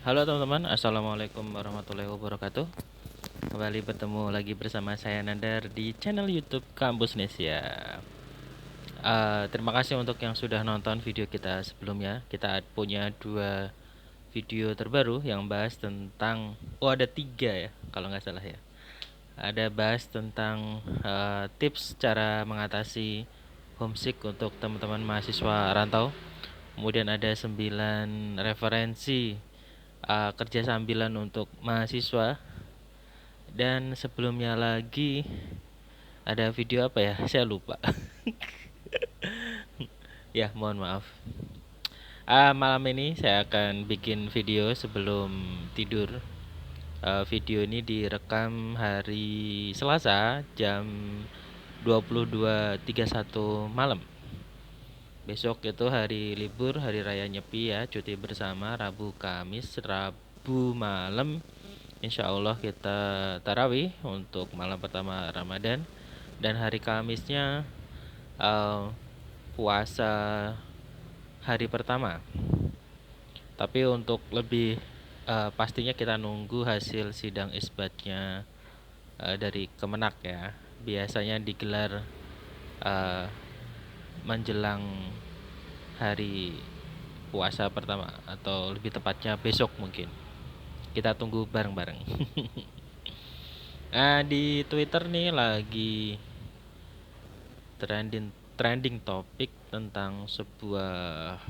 Halo teman-teman, Assalamualaikum warahmatullahi wabarakatuh. Kembali bertemu lagi bersama saya Nandar di channel YouTube Kampus Nesia. Terima kasih untuk yang sudah nonton video kita sebelumnya. Kita punya dua video terbaru yang bahas tentang, ada tiga ya, kalau nggak salah ya. Ada bahas tentang tips cara mengatasi homesick untuk teman-teman mahasiswa rantau. Kemudian ada 9 referensi kerja sambilan untuk mahasiswa. Dan sebelumnya lagi ada video apa ya? Saya lupa. Ya, mohon maaf. Malam ini saya akan bikin video sebelum tidur. Video ini direkam hari Selasa jam 22.31 malam. Besok itu hari libur, hari raya Nyepi ya, cuti bersama Rabu Kamis, Rabu malam. Insya Allah kita tarawih untuk malam pertama Ramadan, dan hari Kamisnya eh, puasa hari pertama. Tapi untuk lebih pastinya kita nunggu hasil sidang isbatnya dari Kemenak ya. Biasanya digelar eh, menjelang hari puasa pertama, atau lebih tepatnya besok mungkin. Kita tunggu bareng-bareng. Di Twitter nih lagi trending trending topik tentang sebuah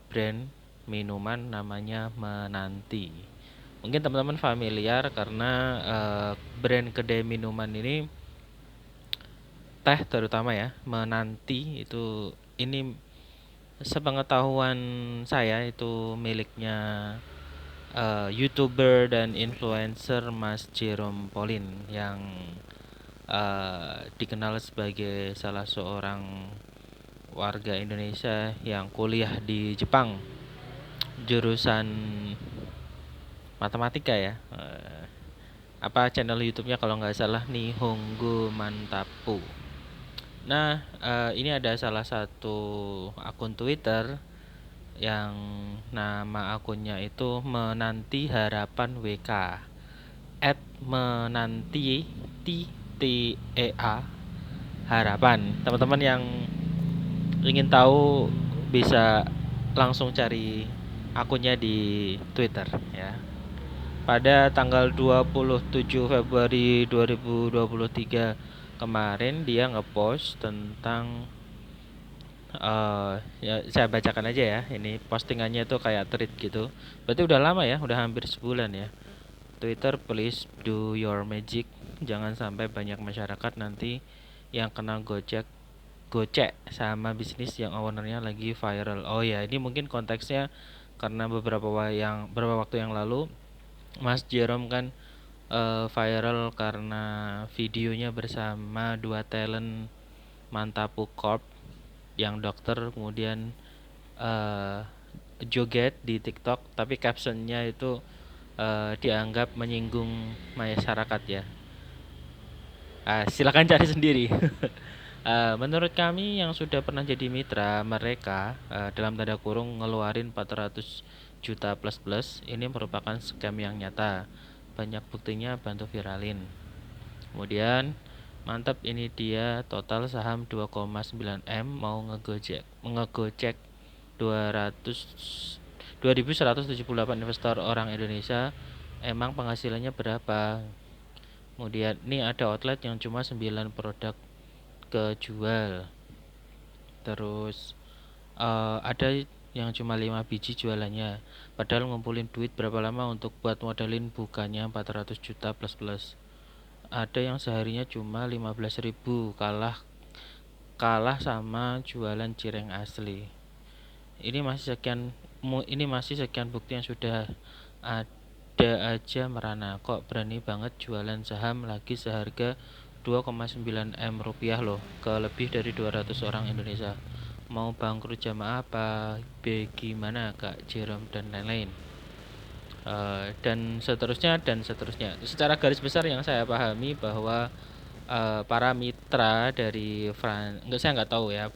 brand minuman namanya Menanti. Mungkin teman-teman familiar karena brand kedai minuman ini, teh terutama ya, Menanti itu, ini sepengetahuan saya itu miliknya YouTuber dan influencer Mas Jerome Pauline yang dikenal sebagai salah seorang warga Indonesia yang kuliah di Jepang, jurusan matematika ya. Apa channel YouTube-nya kalau nggak salah Nihongo Mantapu. Nah, ini ada salah satu akun Twitter yang nama akunnya itu Menanti Harapan WK, @menanti TTEA harapan. Teman-teman yang ingin tahu bisa langsung cari akunnya di Twitter ya. Pada tanggal 27 Februari 2023 kemarin dia ngepost tentang ya saya bacakan aja ya. Ini postingannya tuh kayak tweet gitu. Berarti udah lama ya, udah hampir sebulan ya. Twitter, please do your magic. Jangan sampai banyak masyarakat nanti yang kena gocek sama bisnis yang ownernya lagi viral. Oh ya, ini mungkin konteksnya karena beberapa waktu yang lalu Mas Jerome kan viral karena videonya bersama dua talent Mantapu Corp yang dokter, kemudian eh, joget di TikTok, tapi captionnya itu dianggap menyinggung masyarakat ya. Silakan cari sendiri. Menurut kami yang sudah pernah jadi mitra mereka, dalam tanda kurung ngeluarin 400 juta plus plus, ini merupakan scam yang nyata. Banyak buktinya, bantu viralin. Kemudian mantap, ini dia total saham 2,9 M mau ngegocek 200 2178 investor orang Indonesia. Emang penghasilannya berapa? Kemudian ini ada outlet yang cuma 9 produk kejual. Terus ada yang cuma 5 biji jualannya. Padahal ngumpulin duit berapa lama untuk buat modalin bukannya 400 juta plus plus. Ada yang seharinya cuma 15.000, kalah kalah sama jualan cireng asli. Ini masih sekian bukti yang sudah ada aja merana. Kok berani banget jualan saham lagi seharga 2,9 M rupiah loh, ke lebih dari 200 orang Indonesia. Mau bangkrut jamaah apa bagaimana Kak Jerome dan lain-lain. Dan seterusnya dan seterusnya. Secara garis besar yang saya pahami bahwa para mitra dari saya nggak tahu ya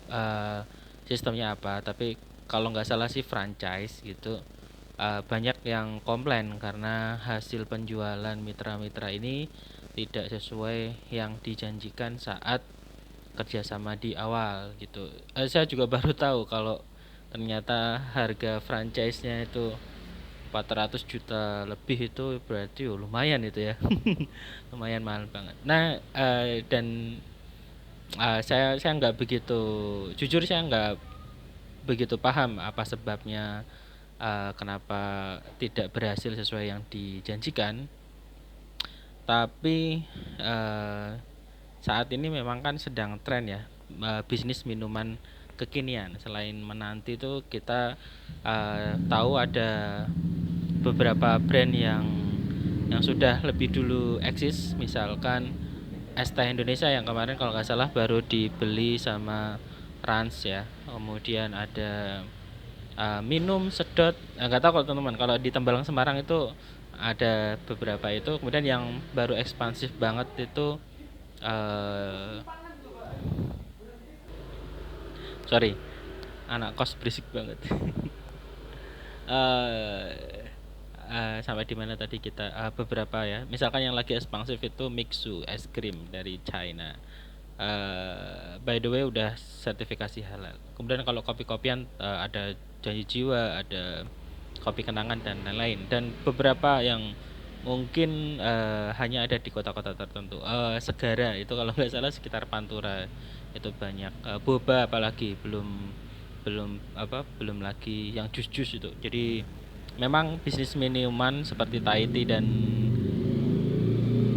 sistemnya apa, tapi kalau nggak salah sih franchise gitu. banyak yang komplain karena hasil penjualan mitra-mitra ini tidak sesuai yang dijanjikan saat kerjasama di awal gitu. Saya juga baru tahu kalau ternyata harga franchise-nya itu 400 juta lebih, itu berarti lumayan itu ya. Lumayan mahal banget. Nah, dan saya nggak begitu, jujur saya nggak begitu paham apa sebabnya, kenapa tidak berhasil sesuai yang dijanjikan. Tapi saat ini memang kan sedang tren ya, bisnis minuman kekinian. Selain menanti itu kita tahu ada beberapa brand yang sudah lebih dulu eksis, misalkan es teh Indonesia yang kemarin kalau nggak salah baru dibeli sama Rans ya. Kemudian ada minum sedot, nggak tahu kalau teman-teman, kalau di Tembalang Semarang itu ada beberapa itu. Kemudian yang baru ekspansif banget itu eh sorry, anak kos berisik banget. eh Sampai di mana tadi kita, beberapa ya, misalkan yang lagi ekspansif itu Mixu es krim dari China. By the way udah sertifikasi halal. Kemudian kalau kopi-kopian, ada Janji Jiwa, ada Kopi Kenangan dan lain-lain, dan beberapa yang mungkin hanya ada di kota-kota tertentu. Segara itu kalau nggak salah sekitar Pantura itu banyak. Boba apalagi belum belum belum lagi yang jus-jus itu. Jadi memang bisnis minuman seperti Thai tea dan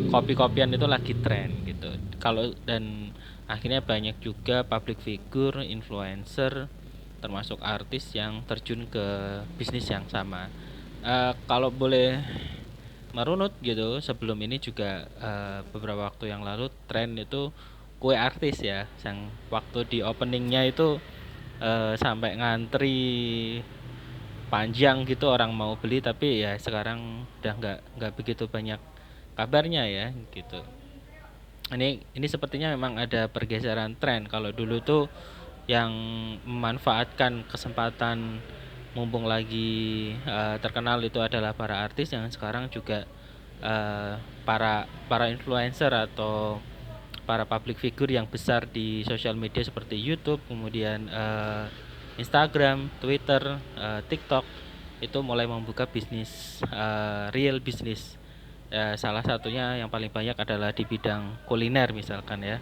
kopi-kopian itu lagi tren gitu. Kalau dan akhirnya banyak juga public figure, influencer, termasuk artis yang terjun ke bisnis yang sama. Kalau boleh merunut gitu, sebelum ini juga beberapa waktu yang lalu tren itu kue artis ya, yang waktu di openingnya itu sampai ngantri panjang gitu orang mau beli, tapi ya sekarang udah nggak begitu banyak kabarnya ya gitu. Ini sepertinya memang ada pergeseran tren. Kalau dulu tuh yang memanfaatkan kesempatan mumpung lagi terkenal itu adalah para artis, yang sekarang juga para para influencer atau para public figure yang besar di sosial media seperti YouTube, kemudian Instagram, Twitter, TikTok, itu mulai membuka bisnis, real bisnis. Salah satunya yang paling banyak adalah di bidang kuliner misalkan ya.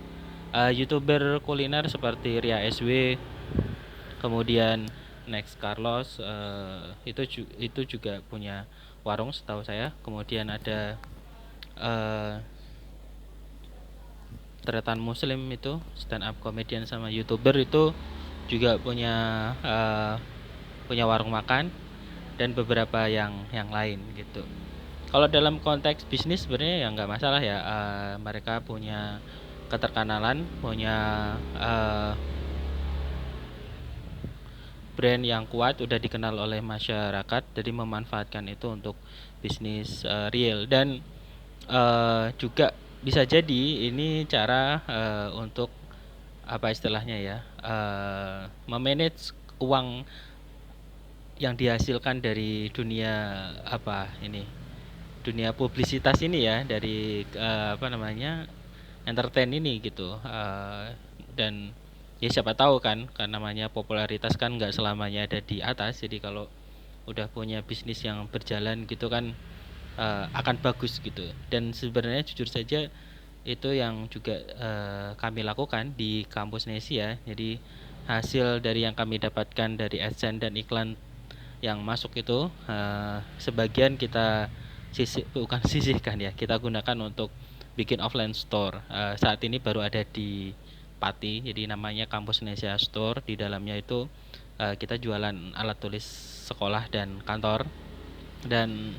YouTuber kuliner seperti Ria SW, kemudian Next Carlos, itu juga punya warung setahu saya. Kemudian ada Tretan Muslim, itu stand up comedian sama YouTuber, itu juga punya warung makan dan beberapa yang lain gitu. Kalau dalam konteks bisnis sebenarnya ya nggak masalah ya, mereka punya keterkenalan, punya brand yang kuat, udah dikenal oleh masyarakat, jadi memanfaatkan itu untuk bisnis real. Dan juga bisa jadi ini cara untuk apa istilahnya ya, memanage uang yang dihasilkan dari dunia apa ini, dunia publisitas ini ya, dari apa namanya, entertain ini gitu. Dan ya siapa tahu kan namanya popularitas kan nggak selamanya ada di atas. Jadi kalau udah punya bisnis yang berjalan gitu kan, akan bagus gitu. Dan sebenarnya jujur saja itu yang juga kami lakukan di kampus Nesia. Jadi hasil dari yang kami dapatkan dari AdSense dan iklan yang masuk itu, sebagian kita bukan sisihkan ya, kita gunakan untuk bikin offline store. Saat ini baru ada di Pati, jadi namanya Kampus Nesia Store. Di dalamnya itu kita jualan alat tulis sekolah dan kantor, dan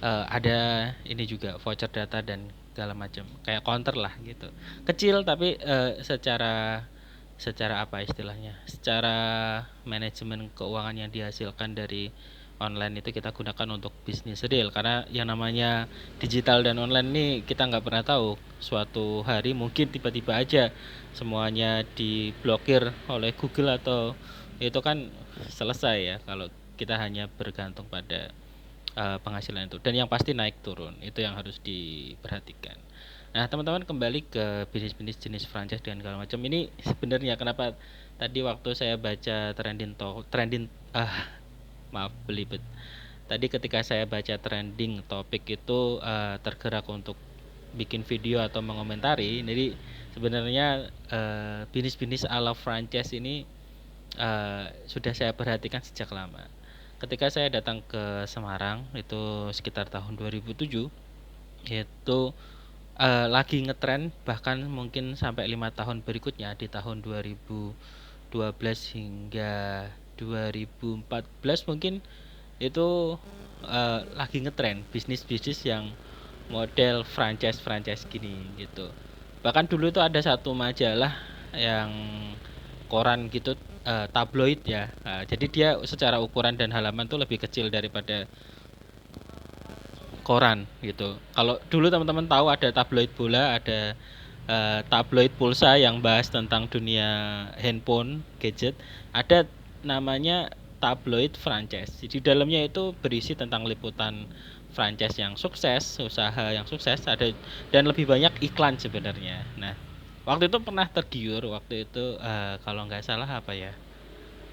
ada ini juga voucher data dan segala macam, kayak counter lah gitu, kecil tapi secara apa istilahnya, secara manajemen keuangan yang dihasilkan dari online itu kita gunakan untuk bisnis real. Karena yang namanya digital dan online ini kita nggak pernah tahu, suatu hari mungkin tiba-tiba aja semuanya diblokir oleh Google, atau itu kan selesai ya kalau kita hanya bergantung pada penghasilan itu, dan yang pasti naik turun itu yang harus diperhatikan. Nah teman-teman, kembali ke bisnis-bisnis jenis franchise dan segala macam ini, sebenarnya kenapa tadi waktu saya baca trending maaf belibet, tadi ketika saya baca trending topik itu tergerak untuk bikin video atau mengomentari. Jadi sebenarnya bisnis-bisnis ala franchise ini sudah saya perhatikan sejak lama. Ketika saya datang ke Semarang itu sekitar tahun 2007, itu lagi ngetren, bahkan mungkin sampai 5 tahun berikutnya di tahun 2012 hingga 2014 mungkin, itu lagi ngetren bisnis-bisnis yang model franchise gini gitu. Bahkan dulu itu ada satu majalah yang koran gitu, tabloid ya. Jadi dia secara ukuran dan halaman tuh lebih kecil daripada koran gitu. Kalau dulu teman-teman tahu ada tabloid bola, ada tabloid pulsa yang bahas tentang dunia handphone, gadget, ada namanya tabloid franchise. Di dalamnya itu berisi tentang liputan franchise yang sukses, usaha yang sukses, ada, dan lebih banyak iklan sebenarnya. Nah, waktu itu pernah tergiur, waktu itu kalau nggak salah apa ya,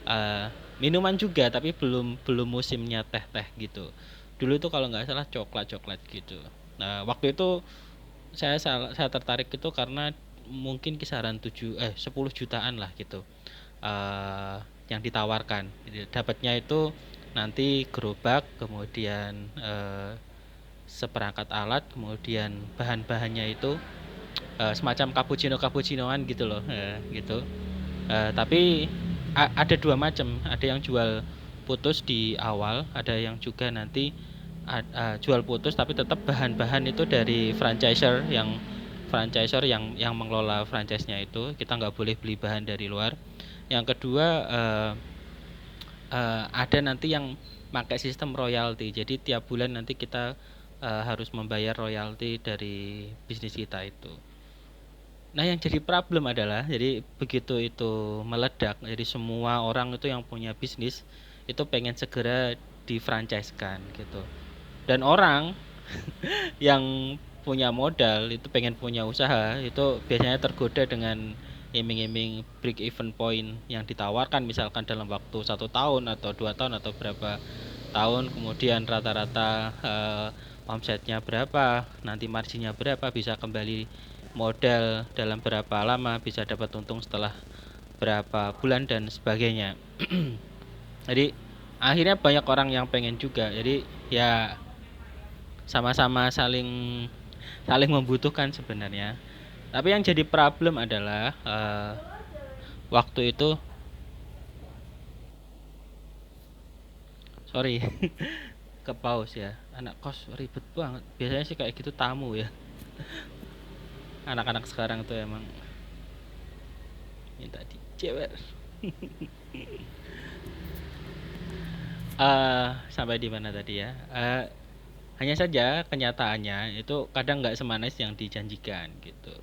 eh, minuman juga, tapi belum belum musimnya teh-teh gitu. Dulu itu kalau nggak salah coklat-coklat gitu. Nah, waktu itu saya tertarik itu karena mungkin kisaran 10 jutaan lah gitu. eh yang ditawarkan. Jadi, dapatnya itu nanti gerobak, kemudian seperangkat alat, kemudian bahan-bahannya itu semacam cappuccinoan gitu loh, gitu. Tapi ada dua macam, ada yang jual putus di awal, ada yang juga nanti jual putus tapi tetap bahan-bahan itu dari franchisor yang mengelola franchise-nya, itu kita nggak boleh beli bahan dari luar. Yang kedua, ada nanti yang pakai sistem royalti, jadi tiap bulan nanti kita harus membayar royalti dari bisnis kita itu. Nah, yang jadi problem adalah, jadi begitu itu meledak, jadi semua orang itu yang punya bisnis itu pengen segera difranchise-kan gitu. Dan orang yang punya modal itu pengen punya usaha itu biasanya tergoda dengan iming-iming break even point yang ditawarkan, misalkan dalam waktu 1 tahun atau 2 tahun atau berapa tahun, kemudian rata-rata omsetnya berapa, nanti marginnya berapa, bisa kembali modal dalam berapa lama, bisa dapat untung setelah berapa bulan dan sebagainya. Jadi akhirnya banyak orang yang pengen juga, jadi ya sama-sama saling saling membutuhkan sebenarnya. Tapi yang jadi problem adalah waktu itu, sorry, ke pause ya. Anak kos ribet banget. Biasanya sih kayak gitu tamu ya. Anak-anak sekarang tuh emang minta dijewer. Sampai di mana tadi ya? Hanya saja kenyataannya itu kadang nggak semanis yang dijanjikan gitu.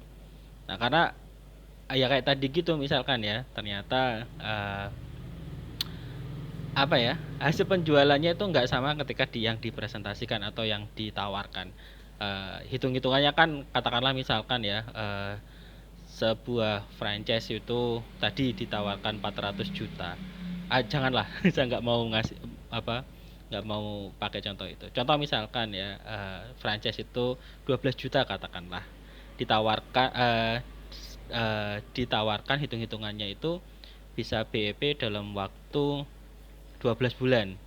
Nah, karena ya kayak tadi gitu, misalkan ya, ternyata apa ya, hasil penjualannya itu nggak sama ketika yang dipresentasikan atau yang ditawarkan. Hitung-hitungannya kan, katakanlah misalkan ya, sebuah franchise itu tadi ditawarkan 400 juta. Janganlah, saya nggak mau ngasih apa, nggak mau pakai contoh itu. Contoh misalkan ya, franchise itu 12 juta katakanlah, ditawarkan ditawarkan hitung-hitungannya itu bisa BEP dalam waktu 12 bulan.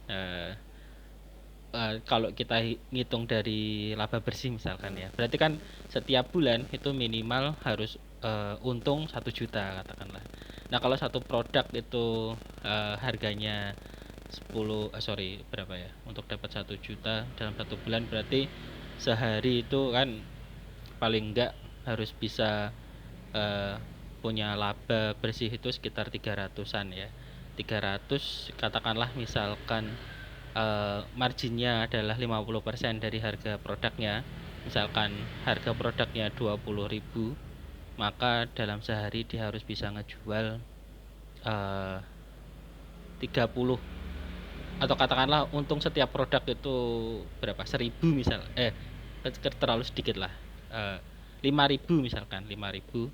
Kalau kita ngitung dari laba bersih misalkan ya, berarti kan setiap bulan itu minimal harus untung 1 juta katakanlah. Nah, kalau satu produk itu harganya berapa ya, untuk dapat 1 juta dalam 1 bulan, berarti sehari itu kan paling enggak harus bisa eh, punya laba bersih itu sekitar 300-an ya. 300 katakanlah, misalkan marginnya adalah 50% dari harga produknya. Misalkan harga produknya 20.000, maka dalam sehari dia harus bisa ngejual 30 atau katakanlah untung setiap produk itu berapa, 1.000 misal, terlalu sedikit lah, 5.000 misalkan, 5.000,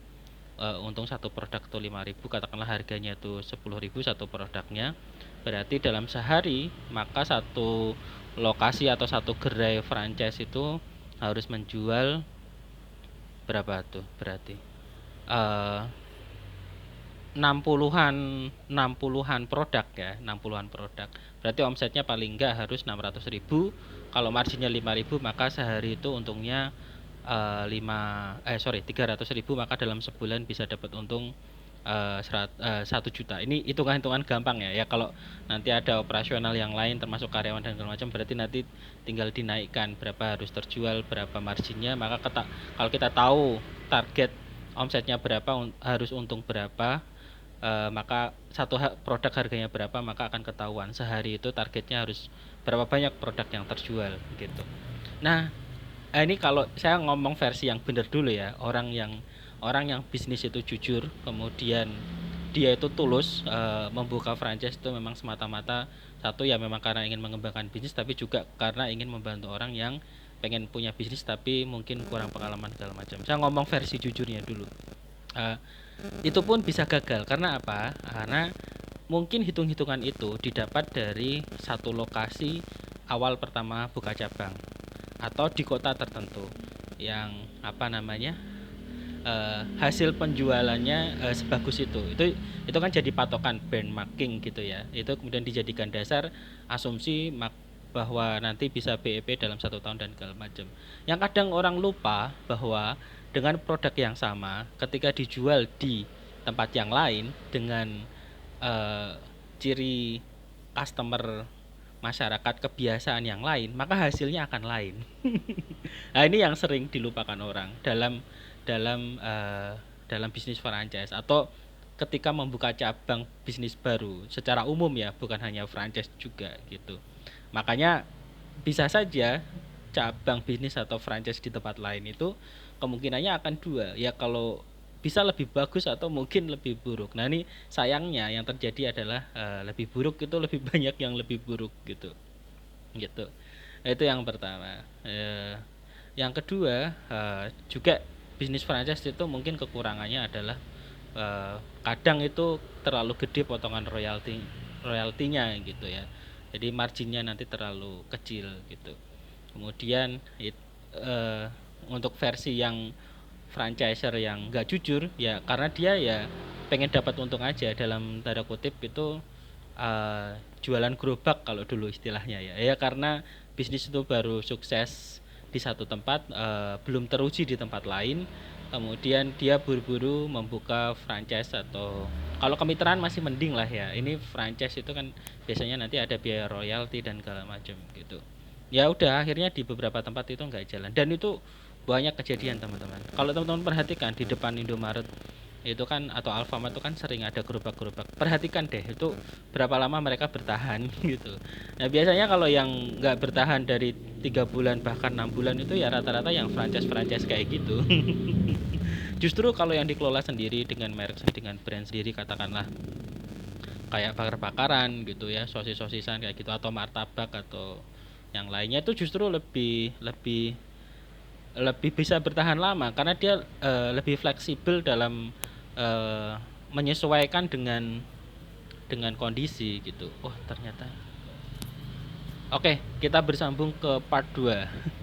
untung satu produk tuh 5.000, katakanlah harganya tuh 10.000 satu produknya, berarti dalam sehari maka satu lokasi atau satu gerai franchise itu harus menjual berapa tuh berarti, eh, 60-an produk ya, 60-an produk. Berarti omsetnya paling enggak harus 600.000. Kalau marginnya 5.000 maka sehari itu untungnya 300.000, maka dalam sebulan bisa dapat untung 1 juta. Ini hitungan-hitungan gampang ya. Ya kalau nanti ada operasional yang lain termasuk karyawan dan segala macam, berarti nanti tinggal dinaikkan berapa harus terjual, berapa marginnya, maka kalau kita tahu target omsetnya berapa, harus untung berapa, maka satu produk harganya berapa, maka akan ketahuan sehari itu targetnya harus berapa banyak produk yang terjual gitu. Nah, ini kalau saya ngomong versi yang benar dulu ya, orang yang bisnis itu jujur, kemudian dia itu tulus, membuka franchise itu memang semata-mata satu ya memang karena ingin mengembangkan bisnis, tapi juga karena ingin membantu orang yang pengen punya bisnis tapi mungkin kurang pengalaman segala macam. Saya ngomong versi jujurnya dulu. Eh, itu pun bisa gagal karena apa? Karena mungkin hitung-hitungan itu didapat dari satu lokasi awal pertama buka cabang atau di kota tertentu yang apa namanya, hasil penjualannya sebagus itu kan jadi patokan benchmarking gitu ya, itu kemudian dijadikan dasar asumsi bahwa nanti bisa BEP dalam 1 tahun dan segala macam. Yang kadang orang lupa bahwa dengan produk yang sama ketika dijual di tempat yang lain dengan eh, ciri customer masyarakat kebiasaan yang lain, maka hasilnya akan lain. Nah, ini yang sering dilupakan orang dalam dalam bisnis franchise atau ketika membuka cabang bisnis baru secara umum ya, bukan hanya franchise juga gitu. Makanya bisa saja cabang bisnis atau franchise di tempat lain itu kemungkinannya akan dua ya, kalau bisa lebih bagus atau mungkin lebih buruk. Nah ini sayangnya yang terjadi adalah lebih buruk itu lebih banyak yang lebih buruk gitu gitu. Nah, itu yang pertama. Yang kedua, juga bisnis franchise itu mungkin kekurangannya adalah kadang itu terlalu gede potongan royaltinya gitu ya. Jadi marginnya nanti terlalu kecil gitu. Kemudian untuk versi yang franchiser yang nggak jujur ya, karena dia ya pengen dapat untung aja dalam tanda kutip itu, jualan gerobak kalau dulu istilahnya ya, ya karena bisnis itu baru sukses di satu tempat, belum teruji di tempat lain, kemudian dia buru-buru membuka franchise. Atau kalau kemitraan masih mending lah ya, ini franchise itu kan biasanya nanti ada biaya royalti dan segala macam gitu. Ya udah akhirnya di beberapa tempat itu nggak jalan, dan itu banyak kejadian teman-teman. Kalau teman-teman perhatikan di depan Indomaret itu kan atau Alfamart itu kan sering ada gerobak-gerobak. Perhatikan deh itu berapa lama mereka bertahan gitu. Nah biasanya kalau yang nggak bertahan dari 3 bulan bahkan 6 bulan itu ya rata-rata yang franchise-franchise kayak gitu. Justru kalau yang dikelola sendiri dengan merek sendiri, dengan brand sendiri, katakanlah kayak bakar-bakaran gitu ya, sosis-sosisan kayak gitu, atau martabak atau yang lainnya, itu justru lebih lebih lebih bisa bertahan lama karena dia lebih fleksibel dalam menyesuaikan dengan kondisi gitu. Oh, ternyata. Oke, kita bersambung ke part 2.